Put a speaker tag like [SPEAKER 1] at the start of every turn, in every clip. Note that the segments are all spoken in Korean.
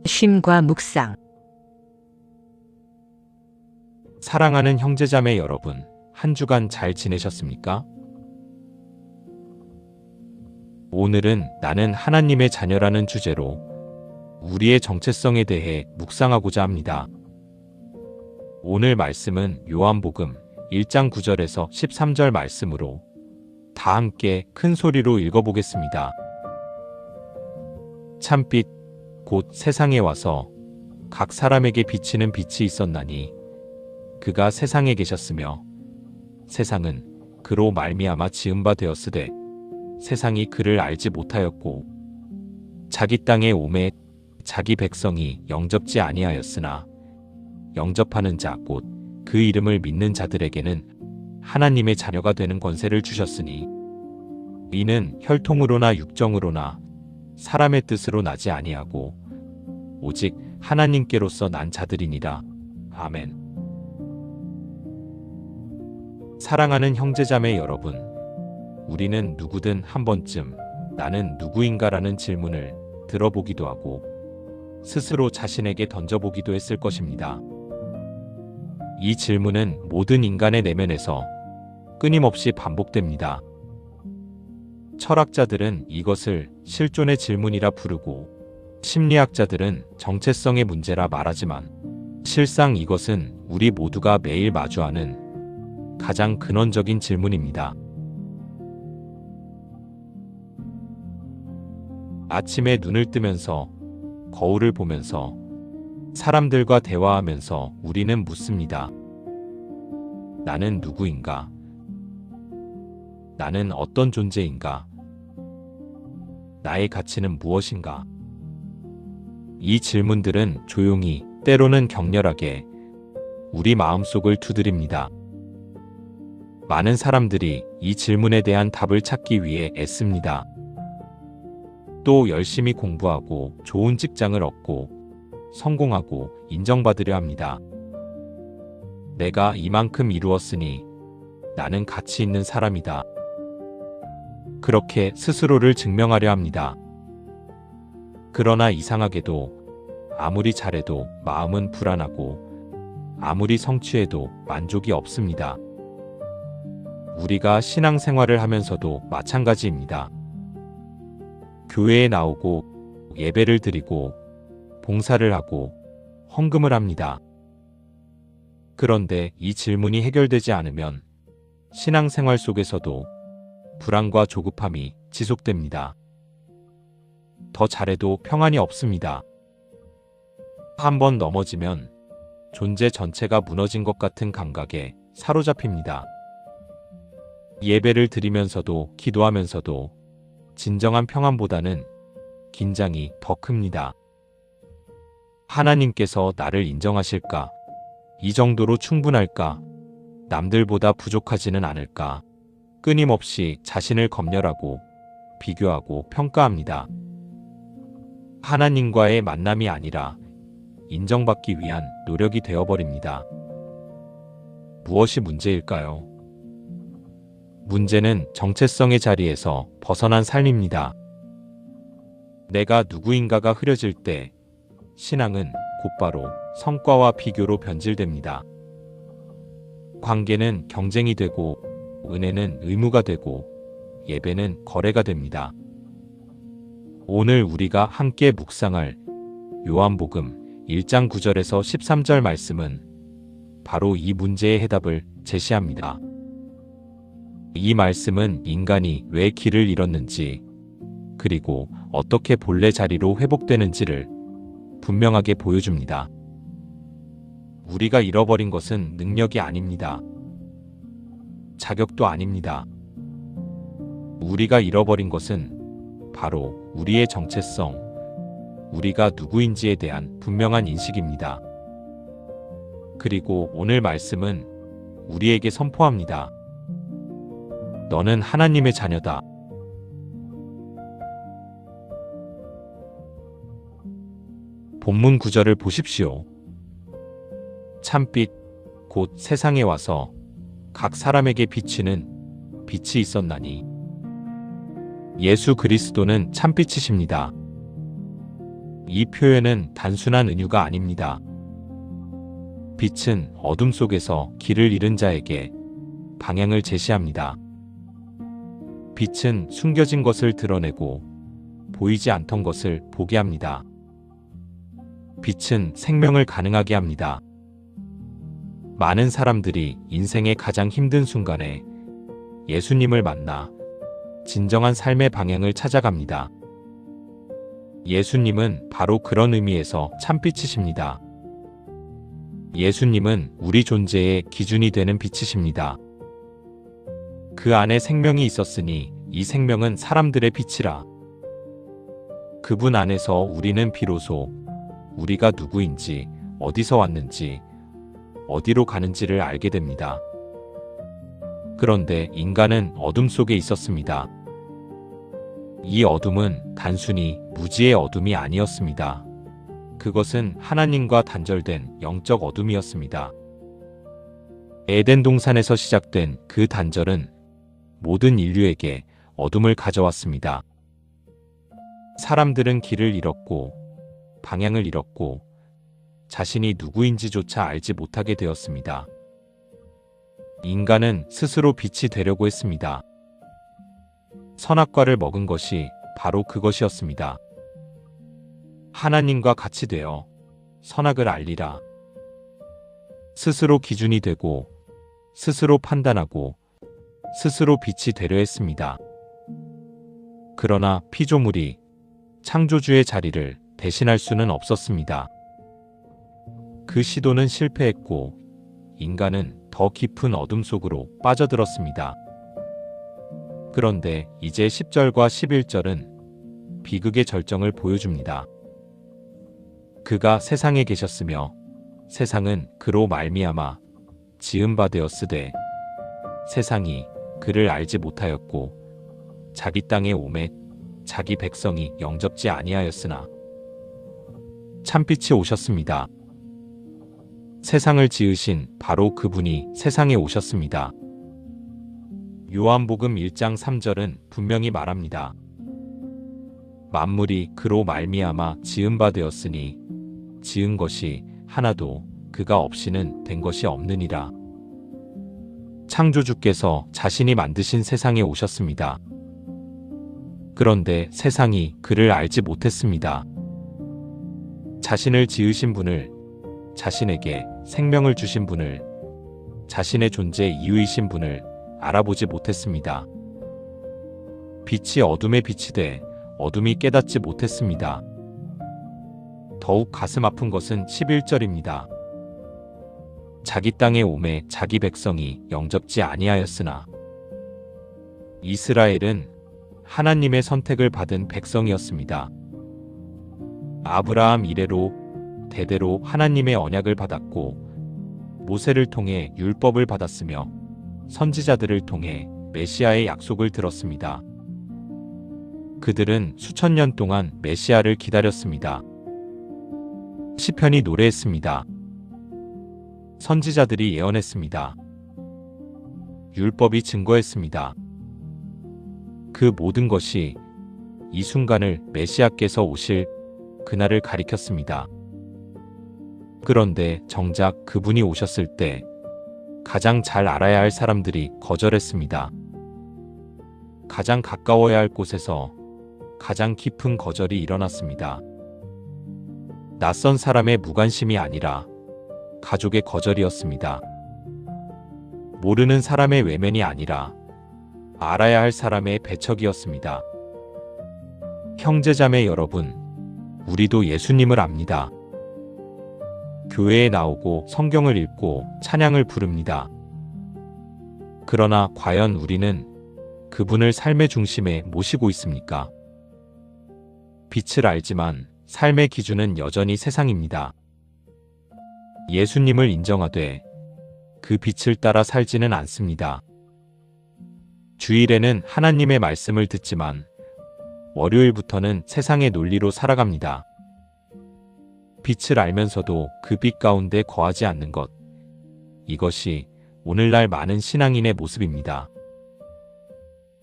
[SPEAKER 1] 쉼과 묵상.
[SPEAKER 2] 사랑하는 형제자매 여러분, 한 주간 잘 지내셨습니까? 오늘은 나는 하나님의 자녀라는 주제로 우리의 정체성에 대해 묵상하고자 합니다. 오늘 말씀은 요한복음 1장 9절에서 13절 말씀으로 다 함께 큰 소리로 읽어보겠습니다. 참빛 곧 세상에 와서 각 사람에게 비치는 빛이 있었나니 그가 세상에 계셨으며 세상은 그로 말미암아 지은 바 되었으되 세상이 그를 알지 못하였고 자기 땅에 오매 자기 백성이 영접지 아니하였으나 영접하는 자 곧 그 이름을 믿는 자들에게는 하나님의 자녀가 되는 권세를 주셨으니 이는 혈통으로나 육정으로나 사람의 뜻으로 나지 아니하고 오직 하나님께로서 난 자들이니라. 아멘. 사랑하는 형제자매 여러분, 우리는 누구든 한 번쯤 나는 누구인가라는 질문을 들어보기도 하고 스스로 자신에게 던져보기도 했을 것입니다. 이 질문은 모든 인간의 내면에서 끊임없이 반복됩니다. 철학자들은 이것을 실존의 질문이라 부르고 심리학자들은 정체성의 문제라 말하지만 실상 이것은 우리 모두가 매일 마주하는 가장 근원적인 질문입니다. 아침에 눈을 뜨면서 거울을 보면서 사람들과 대화하면서 우리는 묻습니다. 나는 누구인가? 나는 어떤 존재인가? 나의 가치는 무엇인가? 이 질문들은 조용히, 때로는 격렬하게 우리 마음속을 두드립니다. 많은 사람들이 이 질문에 대한 답을 찾기 위해 애씁니다. 또 열심히 공부하고 좋은 직장을 얻고 성공하고 인정받으려 합니다. 내가 이만큼 이루었으니 나는 가치 있는 사람이다. 그렇게 스스로를 증명하려 합니다. 그러나 이상하게도 아무리 잘해도 마음은 불안하고 아무리 성취해도 만족이 없습니다. 우리가 신앙생활을 하면서도 마찬가지입니다. 교회에 나오고 예배를 드리고 봉사를 하고 헌금을 합니다. 그런데 이 질문이 해결되지 않으면 신앙생활 속에서도 불안과 조급함이 지속됩니다. 더 잘해도 평안이 없습니다. 한번 넘어지면 존재 전체가 무너진 것 같은 감각에 사로잡힙니다. 예배를 드리면서도 기도하면서도 진정한 평안보다는 긴장이 더 큽니다. 하나님께서 나를 인정하실까? 이 정도로 충분할까? 남들보다 부족하지는 않을까? 끊임없이 자신을 검열하고 비교하고 평가합니다. 하나님과의 만남이 아니라 인정받기 위한 노력이 되어버립니다. 무엇이 문제일까요? 문제는 정체성의 자리에서 벗어난 삶입니다. 내가 누구인가가 흐려질 때 신앙은 곧바로 성과와 비교로 변질됩니다. 관계는 경쟁이 되고 은혜는 의무가 되고 예배는 거래가 됩니다. 오늘 우리가 함께 묵상할 요한복음 1장 9절에서 13절 말씀은 바로 이 문제의 해답을 제시합니다. 이 말씀은 인간이 왜 길을 잃었는지 그리고 어떻게 본래 자리로 회복되는지를 분명하게 보여줍니다. 우리가 잃어버린 것은 능력이 아닙니다. 자격도 아닙니다. 우리가 잃어버린 것은 바로 우리의 정체성, 우리가 누구인지에 대한 분명한 인식입니다. 그리고 오늘 말씀은 우리에게 선포합니다. 너는 하나님의 자녀다. 본문 구절을 보십시오. 참빛 곧 세상에 와서 각 사람에게 비치는 빛이 있었나니 예수 그리스도는 참빛이십니다. 이 표현은 단순한 은유가 아닙니다. 빛은 어둠 속에서 길을 잃은 자에게 방향을 제시합니다. 빛은 숨겨진 것을 드러내고 보이지 않던 것을 보게 합니다. 빛은 생명을 가능하게 합니다. 많은 사람들이 인생의 가장 힘든 순간에 예수님을 만나 진정한 삶의 방향을 찾아갑니다. 예수님은 바로 그런 의미에서 참빛이십니다. 예수님은 우리 존재의 기준이 되는 빛이십니다. 그 안에 생명이 있었으니 이 생명은 사람들의 빛이라. 그분 안에서 우리는 비로소 우리가 누구인지, 어디서 왔는지, 어디로 가는지를 알게 됩니다. 그런데 인간은 어둠 속에 있었습니다. 이 어둠은 단순히 무지의 어둠이 아니었습니다. 그것은 하나님과 단절된 영적 어둠이었습니다. 에덴 동산에서 시작된 그 단절은 모든 인류에게 어둠을 가져왔습니다. 사람들은 길을 잃었고, 방향을 잃었고, 자신이 누구인지조차 알지 못하게 되었습니다. 인간은 스스로 빛이 되려고 했습니다. 선악과를 먹은 것이 바로 그것이었습니다. 하나님과 같이 되어 선악을 알리라. 스스로 기준이 되고, 스스로 판단하고, 스스로 빛이 되려 했습니다. 그러나 피조물이 창조주의 자리를 대신할 수는 없었습니다. 그 시도는 실패했고, 인간은 더 깊은 어둠 속으로 빠져들었습니다. 그런데 이제 10절과 11절은 비극의 절정을 보여줍니다. 그가 세상에 계셨으며 세상은 그로 말미암아 지은 바 되었으되 세상이 그를 알지 못하였고 자기 땅에 오매 자기 백성이 영접지 아니하였으나 참빛이 오셨습니다. 세상을 지으신 바로 그분이 세상에 오셨습니다. 요한복음 1장 3절은 분명히 말합니다. 만물이 그로 말미암아 지은 바 되었으니 지은 것이 하나도 그가 없이는 된 것이 없느니라. 창조주께서 자신이 만드신 세상에 오셨습니다. 그런데 세상이 그를 알지 못했습니다. 자신을 지으신 분을, 자신에게 생명을 주신 분을, 자신의 존재 이유이신 분을 알아보지 못했습니다. 빛이 어둠에 빛이 돼 어둠이 깨닫지 못했습니다. 더욱 가슴 아픈 것은 11절입니다. 자기 땅에 오매 자기 백성이 영접지 아니하였으나 이스라엘은 하나님의 선택을 받은 백성이었습니다. 아브라함 이래로 대대로 하나님의 언약을 받았고 모세를 통해 율법을 받았으며 선지자들을 통해 메시아의 약속을 들었습니다. 그들은 수천 년 동안 메시아를 기다렸습니다. 시편이 노래했습니다. 선지자들이 예언했습니다. 율법이 증거했습니다. 그 모든 것이 이 순간을 메시아께서 오실 그날을 가리켰습니다. 그런데 정작 그분이 오셨을 때 가장 잘 알아야 할 사람들이 거절했습니다. 가장 가까워야 할 곳에서 가장 깊은 거절이 일어났습니다. 낯선 사람의 무관심이 아니라 가족의 거절이었습니다. 모르는 사람의 외면이 아니라 알아야 할 사람의 배척이었습니다. 형제자매 여러분, 우리도 예수님을 압니다. 교회에 나오고 성경을 읽고 찬양을 부릅니다. 그러나 과연 우리는 그분을 삶의 중심에 모시고 있습니까? 빛을 알지만 삶의 기준은 여전히 세상입니다. 예수님을 인정하되 그 빛을 따라 살지는 않습니다. 주일에는 하나님의 말씀을 듣지만 월요일부터는 세상의 논리로 살아갑니다. 빛을 알면서도 그 빛 가운데 거하지 않는 것. 이것이 오늘날 많은 신앙인의 모습입니다.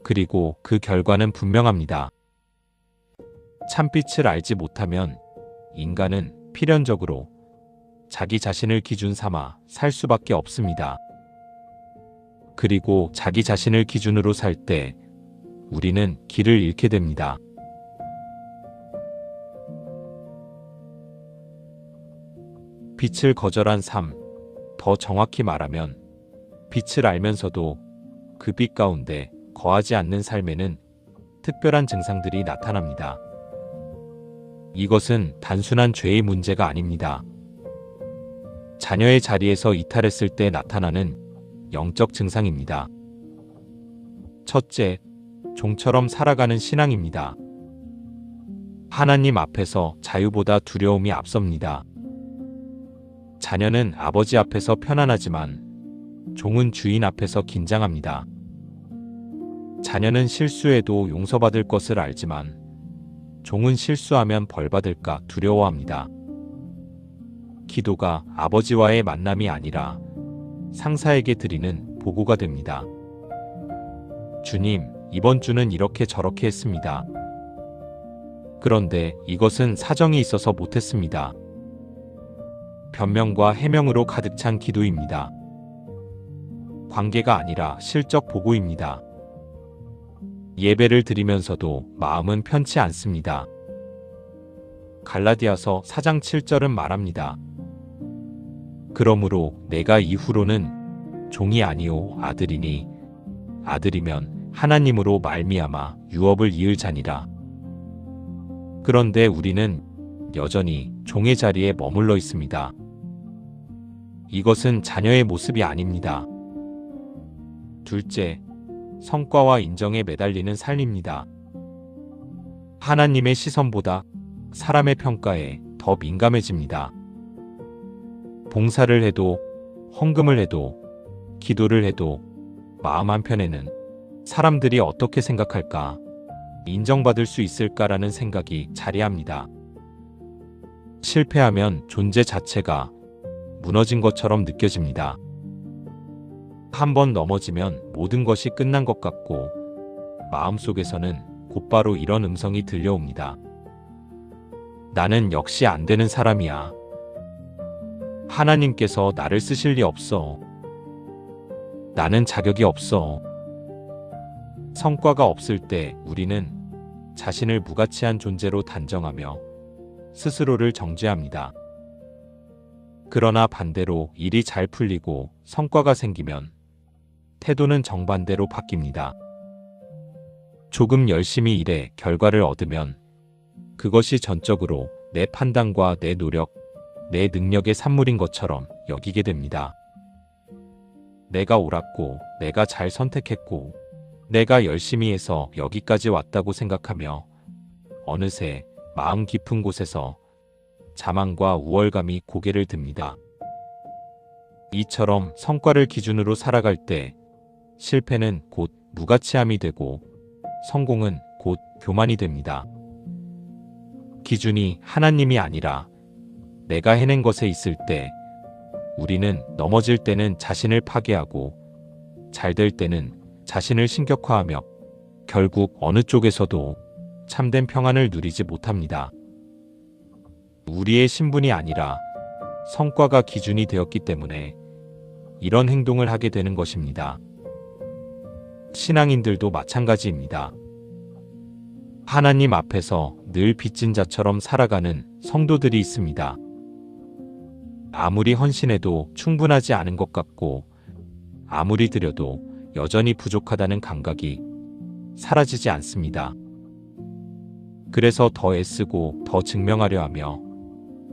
[SPEAKER 2] 그리고 그 결과는 분명합니다. 참빛을 알지 못하면 인간은 필연적으로 자기 자신을 기준 삼아 살 수밖에 없습니다. 그리고 자기 자신을 기준으로 살 때 우리는 길을 잃게 됩니다. 빛을 거절한 삶, 더 정확히 말하면 빛을 알면서도 그 빛 가운데 거하지 않는 삶에는 특별한 증상들이 나타납니다. 이것은 단순한 죄의 문제가 아닙니다. 자녀의 자리에서 이탈했을 때 나타나는 영적 증상입니다. 첫째, 종처럼 살아가는 신앙입니다. 하나님 앞에서 자유보다 두려움이 앞섭니다. 자녀는 아버지 앞에서 편안하지만 종은 주인 앞에서 긴장합니다. 자녀는 실수해도 용서받을 것을 알지만 종은 실수하면 벌받을까 두려워합니다. 기도가 아버지와의 만남이 아니라 상사에게 드리는 보고가 됩니다. 주님, 이번 주는 이렇게 저렇게 했습니다. 그런데 이것은 사정이 있어서 못했습니다. 변명과 해명으로 가득 찬 기도입니다. 관계가 아니라 실적 보고입니다. 예배를 드리면서도 마음은 편치 않습니다. 갈라디아서 4장 7절은 말합니다. 그러므로 내가 이후로는 종이 아니요 아들이니 아들이면 하나님으로 말미암아 유업을 이을 자니라. 그런데 우리는 여전히 종의 자리에 머물러 있습니다. 이것은 자녀의 모습이 아닙니다. 둘째, 성과와 인정에 매달리는 삶입니다. 하나님의 시선보다 사람의 평가에 더 민감해집니다. 봉사를 해도, 헌금을 해도, 기도를 해도 마음 한편에는 사람들이 어떻게 생각할까, 인정받을 수 있을까라는 생각이 자리합니다. 실패하면 존재 자체가 무너진 것처럼 느껴집니다. 한번 넘어지면 모든 것이 끝난 것 같고 마음속에서는 곧바로 이런 음성이 들려옵니다. 나는 역시 안 되는 사람이야. 하나님께서 나를 쓰실 리 없어. 나는 자격이 없어. 성과가 없을 때 우리는 자신을 무가치한 존재로 단정하며 스스로를 정죄합니다. 그러나 반대로 일이 잘 풀리고 성과가 생기면 태도는 정반대로 바뀝니다. 조금 열심히 일해 결과를 얻으면 그것이 전적으로 내 판단과 내 노력, 내 능력의 산물인 것처럼 여기게 됩니다. 내가 옳았고, 내가 잘 선택했고, 내가 열심히 해서 여기까지 왔다고 생각하며 어느새 마음 깊은 곳에서 자만과 우월감이 고개를 듭니다. 이처럼 성과를 기준으로 살아갈 때 실패는 곧 무가치함이 되고 성공은 곧 교만이 됩니다. 기준이 하나님이 아니라 내가 해낸 것에 있을 때 우리는 넘어질 때는 자신을 파괴하고 잘 될 때는 자신을 신격화하며 결국 어느 쪽에서도 참된 평안을 누리지 못합니다. 우리의 신분이 아니라 성과가 기준이 되었기 때문에 이런 행동을 하게 되는 것입니다. 신앙인들도 마찬가지입니다. 하나님 앞에서 늘 빚진 자처럼 살아가는 성도들이 있습니다. 아무리 헌신해도 충분하지 않은 것 같고 아무리 드려도 여전히 부족하다는 감각이 사라지지 않습니다. 그래서 더 애쓰고 더 증명하려 하며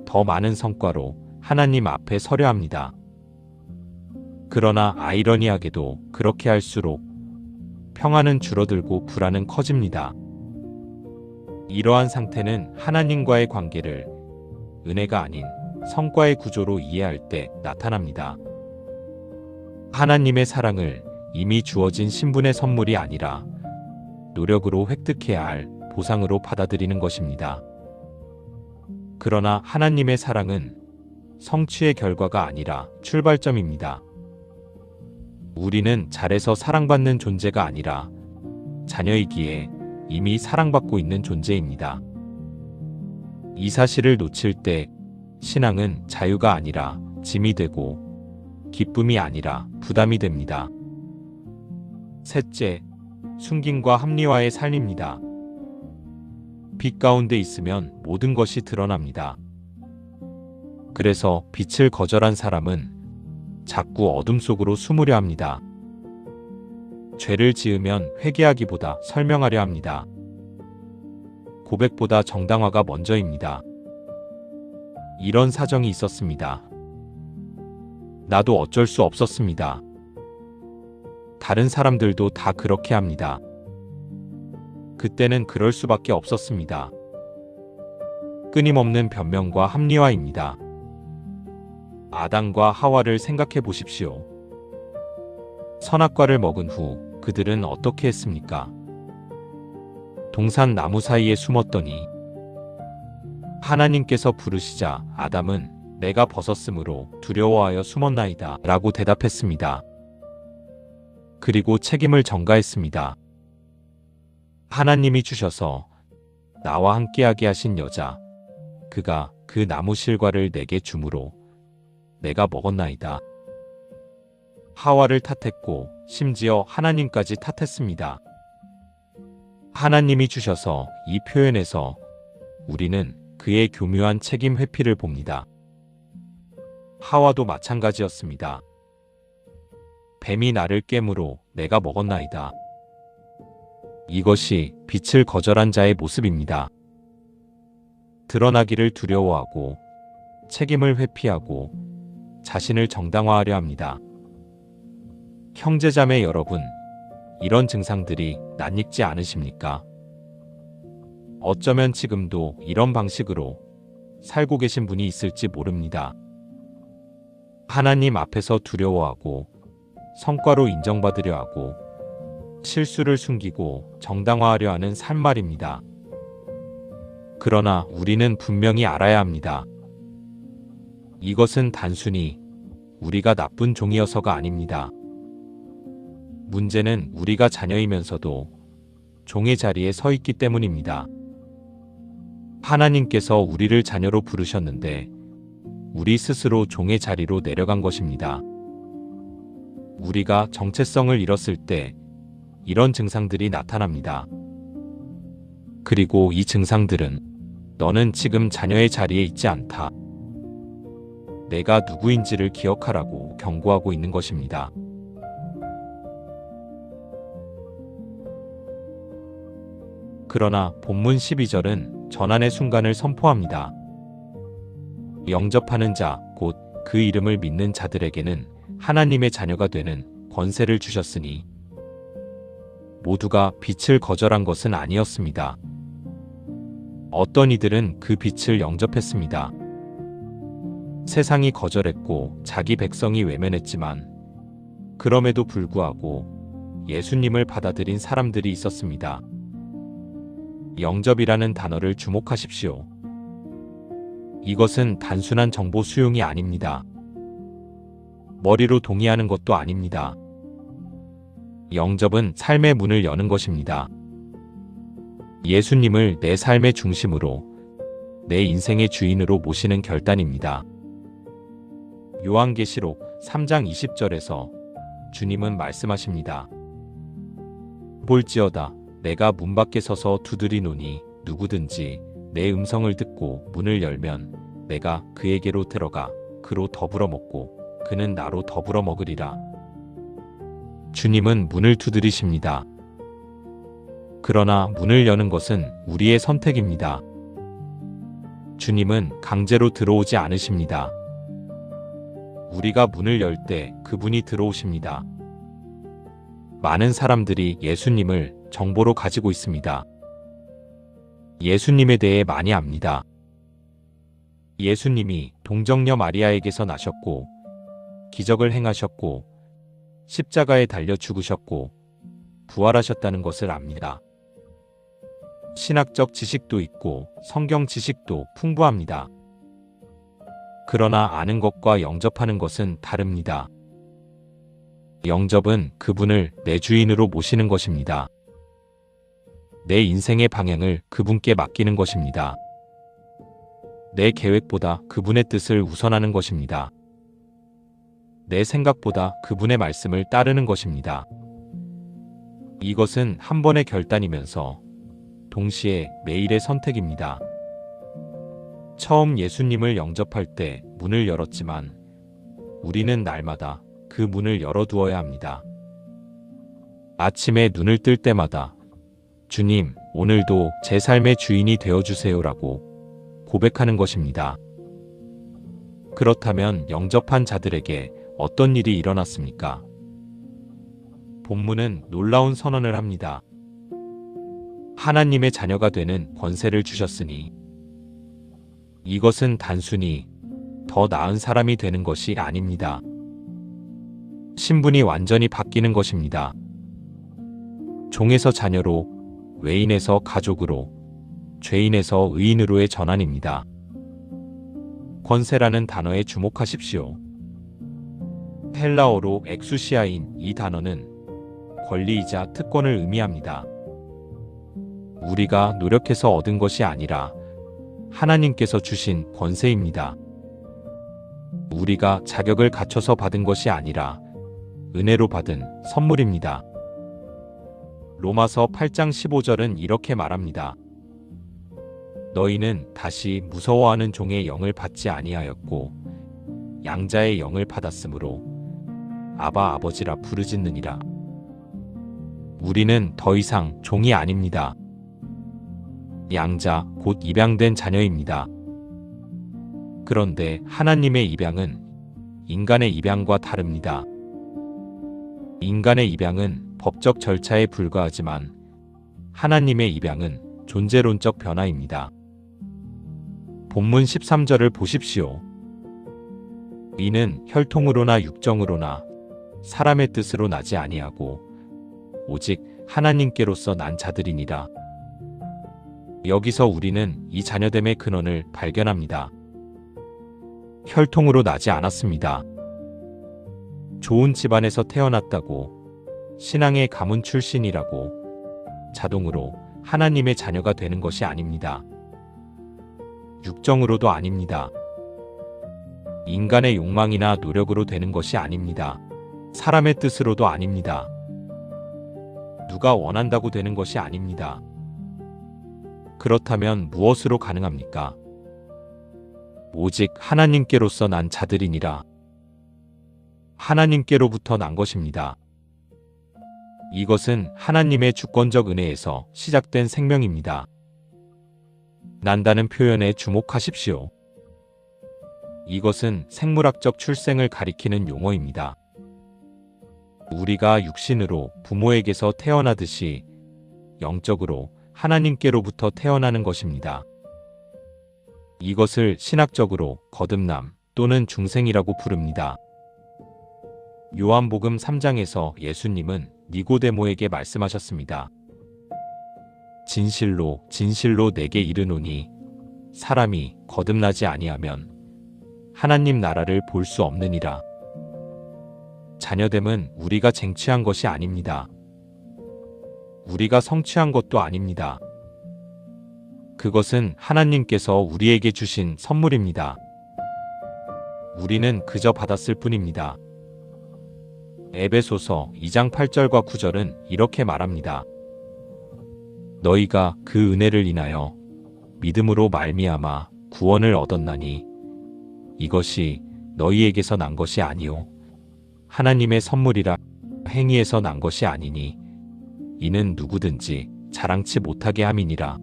[SPEAKER 2] 더 많은 성과로 하나님 앞에 서려 합니다. 그러나 아이러니하게도 그렇게 할수록 평안은 줄어들고 불안은 커집니다. 이러한 상태는 하나님과의 관계를 은혜가 아닌 성과의 구조로 이해할 때 나타납니다. 하나님의 사랑을 이미 주어진 신분의 선물이 아니라 노력으로 획득해야 할 보상으로 받아들이는 것입니다. 그러나 하나님의 사랑은 성취의 결과가 아니라 출발점입니다. 우리는 잘해서 사랑받는 존재가 아니라 자녀이기에 이미 사랑받고 있는 존재입니다. 이 사실을 놓칠 때 신앙은 자유가 아니라 짐이 되고 기쁨이 아니라 부담이 됩니다. 셋째, 숨김과 합리화의 삶입니다. 빛 가운데 있으면 모든 것이 드러납니다. 그래서 빛을 거절한 사람은 자꾸 어둠 속으로 숨으려 합니다. 죄를 지으면 회개하기보다 설명하려 합니다. 고백보다 정당화가 먼저입니다. 이런 사정이 있었습니다. 나도 어쩔 수 없었습니다. 다른 사람들도 다 그렇게 합니다. 그때는 그럴 수밖에 없었습니다. 끊임없는 변명과 합리화입니다. 아담과 하와를 생각해 보십시오. 선악과를 먹은 후 그들은 어떻게 했습니까? 동산 나무 사이에 숨었더니 하나님께서 부르시자 아담은 내가 벗었으므로 두려워하여 숨었나이다 라고 대답했습니다. 그리고 책임을 전가했습니다. 하나님이 주셔서 나와 함께하게 하신 여자, 그가 그 나무 실과를 내게 주므로 내가 먹었나이다. 하와를 탓했고 심지어 하나님까지 탓했습니다. 하나님이 주셔서 이 표현에서 우리는 그의 교묘한 책임 회피를 봅니다. 하와도 마찬가지였습니다. 뱀이 나를 깨므로 내가 먹었나이다. 이것이 빛을 거절한 자의 모습입니다. 드러나기를 두려워하고 책임을 회피하고 자신을 정당화하려 합니다. 형제자매 여러분, 이런 증상들이 낯익지 않으십니까? 어쩌면 지금도 이런 방식으로 살고 계신 분이 있을지 모릅니다. 하나님 앞에서 두려워하고 성과로 인정받으려 하고 실수를 숨기고 정당화하려 하는 삶 말입니다. 그러나 우리는 분명히 알아야 합니다. 이것은 단순히 우리가 나쁜 종이어서가 아닙니다. 문제는 우리가 자녀이면서도 종의 자리에 서 있기 때문입니다. 하나님께서 우리를 자녀로 부르셨는데 우리 스스로 종의 자리로 내려간 것입니다. 우리가 정체성을 잃었을 때 이런 증상들이 나타납니다. 그리고 이 증상들은 너는 지금 자녀의 자리에 있지 않다. 내가 누구인지를 기억하라고 경고하고 있는 것입니다. 그러나 본문 12절은 전환의 순간을 선포합니다. 영접하는 자, 곧 그 이름을 믿는 자들에게는 하나님의 자녀가 되는 권세를 주셨으니 모두가 빛을 거절한 것은 아니었습니다. 어떤 이들은 그 빛을 영접했습니다. 세상이 거절했고 자기 백성이 외면했지만 그럼에도 불구하고 예수님을 받아들인 사람들이 있었습니다. 영접이라는 단어를 주목하십시오. 이것은 단순한 정보 수용이 아닙니다. 머리로 동의하는 것도 아닙니다. 영접은 삶의 문을 여는 것입니다. 예수님을 내 삶의 중심으로, 내 인생의 주인으로 모시는 결단입니다. 요한계시록 3장 20절에서 주님은 말씀하십니다. 볼지어다 내가 문 밖에 서서 두드리노니 누구든지 내 음성을 듣고 문을 열면 내가 그에게로 들어가 그로 더불어 먹고 그는 나로 더불어 먹으리라. 주님은 문을 두드리십니다. 그러나 문을 여는 것은 우리의 선택입니다. 주님은 강제로 들어오지 않으십니다. 우리가 문을 열 때 그분이 들어오십니다. 많은 사람들이 예수님을 정보로 가지고 있습니다. 예수님에 대해 많이 압니다. 예수님이 동정녀 마리아에게서 나셨고 기적을 행하셨고 십자가에 달려 죽으셨고 부활하셨다는 것을 압니다. 신학적 지식도 있고 성경 지식도 풍부합니다. 그러나 아는 것과 영접하는 것은 다릅니다. 영접은 그분을 내 주인으로 모시는 것입니다. 내 인생의 방향을 그분께 맡기는 것입니다. 내 계획보다 그분의 뜻을 우선하는 것입니다. 내 생각보다 그분의 말씀을 따르는 것입니다. 이것은 한 번의 결단이면서 동시에 매일의 선택입니다. 처음 예수님을 영접할 때 문을 열었지만 우리는 날마다 그 문을 열어두어야 합니다. 아침에 눈을 뜰 때마다 주님, 오늘도 제 삶의 주인이 되어주세요라고 고백하는 것입니다. 그렇다면 영접한 자들에게 어떤 일이 일어났습니까? 본문은 놀라운 선언을 합니다. 하나님의 자녀가 되는 권세를 주셨으니 이것은 단순히 더 나은 사람이 되는 것이 아닙니다. 신분이 완전히 바뀌는 것입니다. 종에서 자녀로, 외인에서 가족으로, 죄인에서 의인으로의 전환입니다. 권세라는 단어에 주목하십시오. 헬라어로 엑수시아인 이 단어는 권리이자 특권을 의미합니다. 우리가 노력해서 얻은 것이 아니라 하나님께서 주신 권세입니다. 우리가 자격을 갖춰서 받은 것이 아니라 은혜로 받은 선물입니다. 로마서 8장 15절은 이렇게 말합니다. 너희는 다시 무서워하는 종의 영을 받지 아니하였고 양자의 영을 받았으므로 아바 아버지라 부르짖느니라. 우리는 더 이상 종이 아닙니다. 양자 곧 입양된 자녀입니다. 그런데 하나님의 입양은 인간의 입양과 다릅니다. 인간의 입양은 법적 절차에 불과하지만 하나님의 입양은 존재론적 변화입니다. 본문 13절을 보십시오. 이는 혈통으로나 육정으로나 사람의 뜻으로 나지 아니하고 오직 하나님께로서 난 자들이니라. 여기서 우리는 이 자녀됨의 근원을 발견합니다. 혈통으로 나지 않았습니다. 좋은 집안에서 태어났다고, 신앙의 가문 출신이라고 자동으로 하나님의 자녀가 되는 것이 아닙니다. 육정으로도 아닙니다. 인간의 욕망이나 노력으로 되는 것이 아닙니다. 사람의 뜻으로도 아닙니다. 누가 원한다고 되는 것이 아닙니다. 그렇다면 무엇으로 가능합니까? 오직 하나님께로서 난 자들이니라. 하나님께로부터 난 것입니다. 이것은 하나님의 주권적 은혜에서 시작된 생명입니다. 난다는 표현에 주목하십시오. 이것은 생물학적 출생을 가리키는 용어입니다. 우리가 육신으로 부모에게서 태어나듯이 영적으로 하나님께로부터 태어나는 것입니다. 이것을 신학적으로 거듭남 또는 중생이라고 부릅니다. 요한복음 3장에서 예수님은 니고데모에게 말씀하셨습니다. 진실로 진실로 내게 이르노니 사람이 거듭나지 아니하면 하나님 나라를 볼 수 없느니라. 자녀됨은 우리가 쟁취한 것이 아닙니다. 우리가 성취한 것도 아닙니다. 그것은 하나님께서 우리에게 주신 선물입니다. 우리는 그저 받았을 뿐입니다. 에베소서 2장 8절과 9절은 이렇게 말합니다. 너희가 그 은혜를 인하여 믿음으로 말미암아 구원을 얻었나니 이것이 너희에게서 난 것이 아니요 하나님의 선물이라. 행위에서 난 것이 아니니 이는 누구든지 자랑치 못하게 함이니라.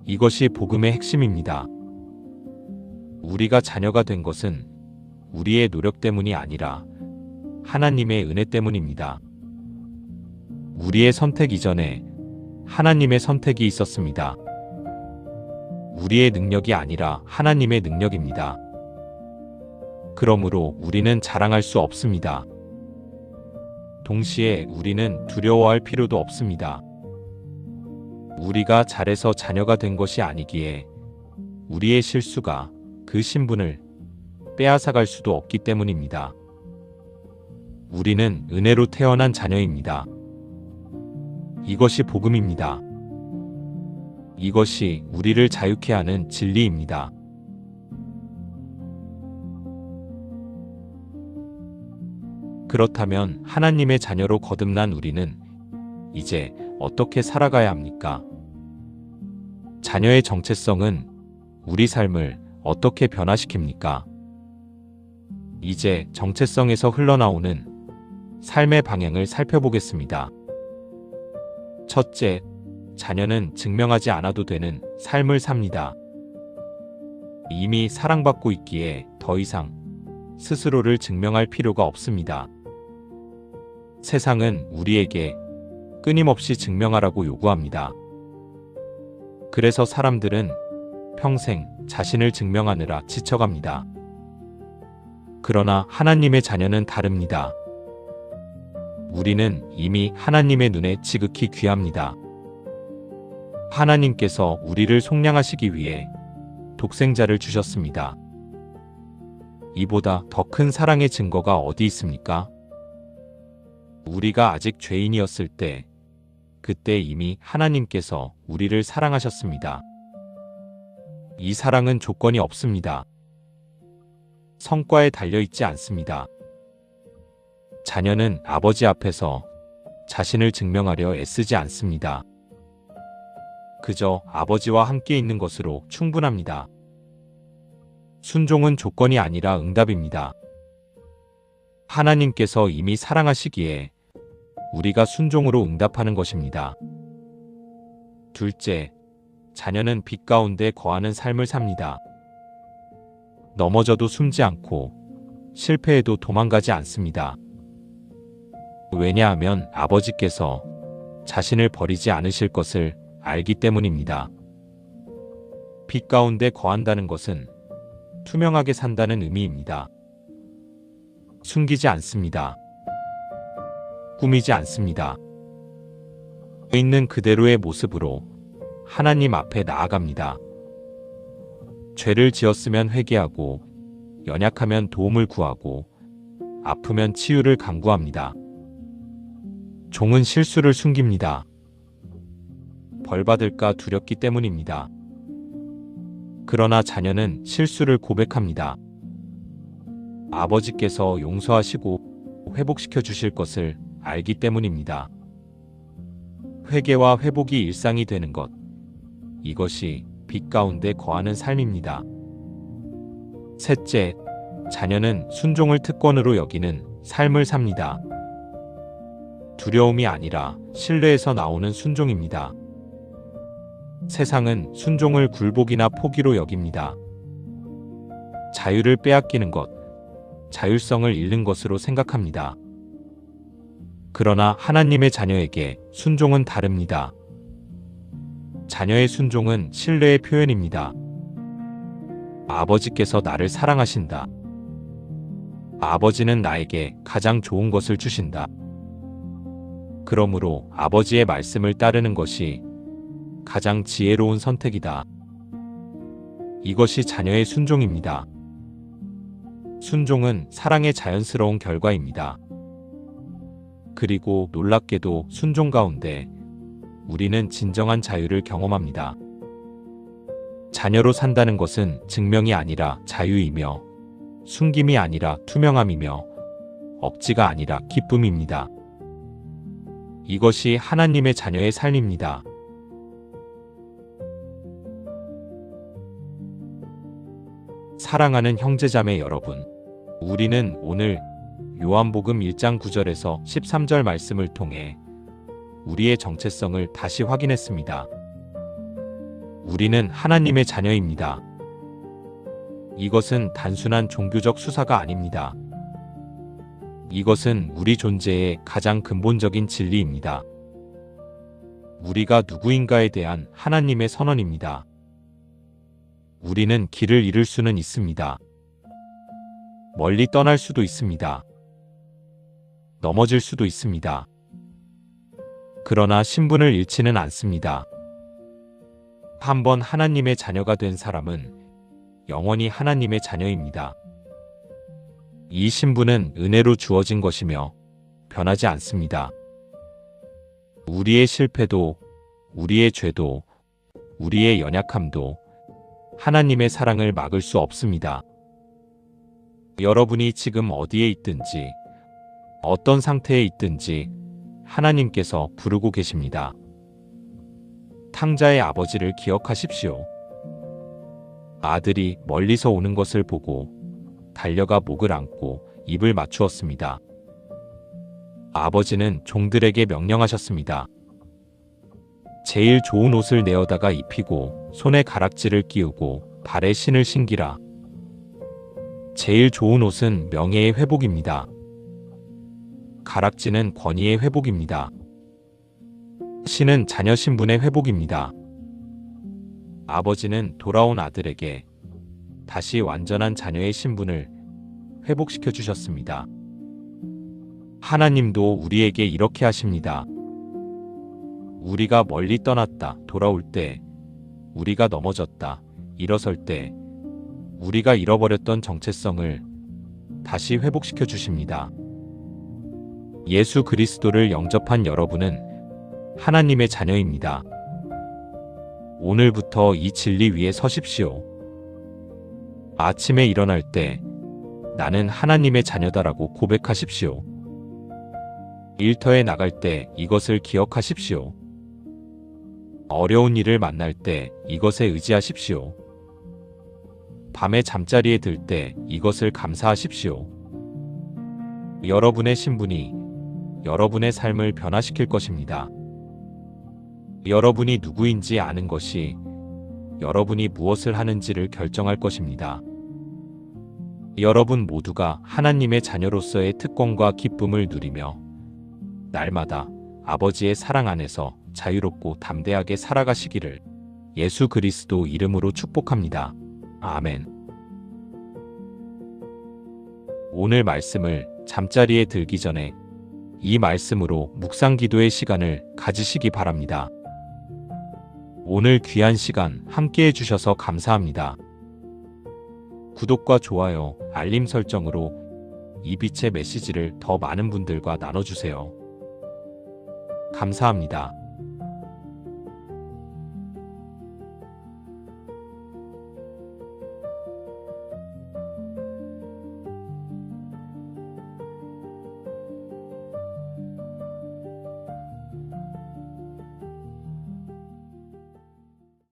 [SPEAKER 2] 이것이 복음의 핵심입니다. 우리가 자녀가 된 것은 우리의 노력 때문이 아니라 하나님의 은혜 때문입니다. 우리의 선택 이전에 하나님의 선택이 있었습니다. 우리의 능력이 아니라 하나님의 능력입니다. 그러므로 우리는 자랑할 수 없습니다. 동시에 우리는 두려워할 필요도 없습니다. 우리가 잘해서 자녀가 된 것이 아니기에 우리의 실수가 그 신분을 빼앗아갈 수도 없기 때문입니다. 우리는 은혜로 태어난 자녀입니다. 이것이 복음입니다. 이것이 우리를 자유케 하는 진리입니다. 그렇다면 하나님의 자녀로 거듭난 우리는 이제 어떻게 살아가야 합니까? 자녀의 정체성은 우리 삶을 어떻게 변화시킵니까? 이제 정체성에서 흘러나오는 삶의 방향을 살펴보겠습니다. 첫째, 자녀는 증명하지 않아도 되는 삶을 삽니다. 이미 사랑받고 있기에 더 이상 스스로를 증명할 필요가 없습니다. 세상은 우리에게 끊임없이 증명하라고 요구합니다. 그래서 사람들은 평생 자신을 증명하느라 지쳐갑니다. 그러나 하나님의 자녀는 다릅니다. 우리는 이미 하나님의 눈에 지극히 귀합니다. 하나님께서 우리를 속량하시기 위해 독생자를 주셨습니다. 이보다 더 큰 사랑의 증거가 어디 있습니까? 우리가 아직 죄인이었을 때, 그때 이미 하나님께서 우리를 사랑하셨습니다. 이 사랑은 조건이 없습니다. 성과에 달려있지 않습니다. 자녀는 아버지 앞에서 자신을 증명하려 애쓰지 않습니다. 그저 아버지와 함께 있는 것으로 충분합니다. 순종은 조건이 아니라 응답입니다. 하나님께서 이미 사랑하시기에 우리가 순종으로 응답하는 것입니다. 둘째, 자녀는 빛 가운데 거하는 삶을 삽니다. 넘어져도 숨지 않고 실패해도 도망가지 않습니다. 왜냐하면 아버지께서 자신을 버리지 않으실 것을 알기 때문입니다. 빛 가운데 거한다는 것은 투명하게 산다는 의미입니다. 숨기지 않습니다. 꾸미지 않습니다. 있는 그대로의 모습으로 하나님 앞에 나아갑니다. 죄를 지었으면 회개하고, 연약하면 도움을 구하고, 아프면 치유를 간구합니다. 종은 실수를 숨깁니다. 벌받을까 두렵기 때문입니다. 그러나 자녀는 실수를 고백합니다. 아버지께서 용서하시고 회복시켜 주실 것을 알기 때문입니다. 회개와 회복이 일상이 되는 것, 이것이 빛 가운데 거하는 삶입니다. 셋째, 자녀는 순종을 특권으로 여기는 삶을 삽니다. 두려움이 아니라 신뢰에서 나오는 순종입니다. 세상은 순종을 굴복이나 포기로 여깁니다. 자유를 빼앗기는 것, 자율성을 잃는 것으로 생각합니다. 그러나 하나님의 자녀에게 순종은 다릅니다. 자녀의 순종은 신뢰의 표현입니다. 아버지께서 나를 사랑하신다. 아버지는 나에게 가장 좋은 것을 주신다. 그러므로 아버지의 말씀을 따르는 것이 가장 지혜로운 선택이다. 이것이 자녀의 순종입니다. 순종은 사랑의 자연스러운 결과입니다. 그리고 놀랍게도 순종 가운데 우리는 진정한 자유를 경험합니다. 자녀로 산다는 것은 증명이 아니라 자유이며, 숨김이 아니라 투명함이며, 억지가 아니라 기쁨입니다. 이것이 하나님의 자녀의 삶입니다. 사랑하는 형제자매 여러분, 우리는 오늘 요한복음 1장 9절에서 13절 말씀을 통해 우리의 정체성을 다시 확인했습니다. 우리는 하나님의 자녀입니다. 이것은 단순한 종교적 수사가 아닙니다. 이것은 우리 존재의 가장 근본적인 진리입니다. 우리가 누구인가에 대한 하나님의 선언입니다. 우리는 길을 잃을 수는 있습니다. 멀리 떠날 수도 있습니다. 넘어질 수도 있습니다. 그러나 신분을 잃지는 않습니다. 한번 하나님의 자녀가 된 사람은 영원히 하나님의 자녀입니다. 이 신분은 은혜로 주어진 것이며 변하지 않습니다. 우리의 실패도, 우리의 죄도, 우리의 연약함도 하나님의 사랑을 막을 수 없습니다. 여러분이 지금 어디에 있든지 어떤 상태에 있든지 하나님께서 부르고 계십니다. 탕자의 아버지를 기억하십시오. 아들이 멀리서 오는 것을 보고 달려가 목을 안고 입을 맞추었습니다. 아버지는 종들에게 명령하셨습니다. 제일 좋은 옷을 내어다가 입히고 손에 가락지를 끼우고 발에 신을 신기라. 제일 좋은 옷은 명예의 회복입니다. 가락지는 권위의 회복입니다. 신은 자녀 신분의 회복입니다. 아버지는 돌아온 아들에게 다시 완전한 자녀의 신분을 회복시켜 주셨습니다. 하나님도 우리에게 이렇게 하십니다. 우리가 멀리 떠났다 돌아올 때, 우리가 넘어졌다 일어설 때, 우리가 잃어버렸던 정체성을 다시 회복시켜 주십니다. 예수 그리스도를 영접한 여러분은 하나님의 자녀입니다. 오늘부터 이 진리 위에 서십시오. 아침에 일어날 때 나는 하나님의 자녀다라고 고백하십시오. 일터에 나갈 때 이것을 기억하십시오. 어려운 일을 만날 때 이것에 의지하십시오. 밤에 잠자리에 들 때 이것을 감사하십시오. 여러분의 신분이 여러분의 삶을 변화시킬 것입니다. 여러분이 누구인지 아는 것이 여러분이 무엇을 하는지를 결정할 것입니다. 여러분 모두가 하나님의 자녀로서의 특권과 기쁨을 누리며 날마다 아버지의 사랑 안에서 자유롭고 담대하게 살아가시기를 예수 그리스도 이름으로 축복합니다. 아멘. 오늘 말씀을 잠자리에 들기 전에 이 말씀으로 묵상 기도의 시간을 가지시기 바랍니다. 오늘 귀한 시간 함께 해주셔서 감사합니다. 구독과 좋아요, 알림 설정으로 이 빛의 메시지를 더 많은 분들과 나눠주세요. 감사합니다.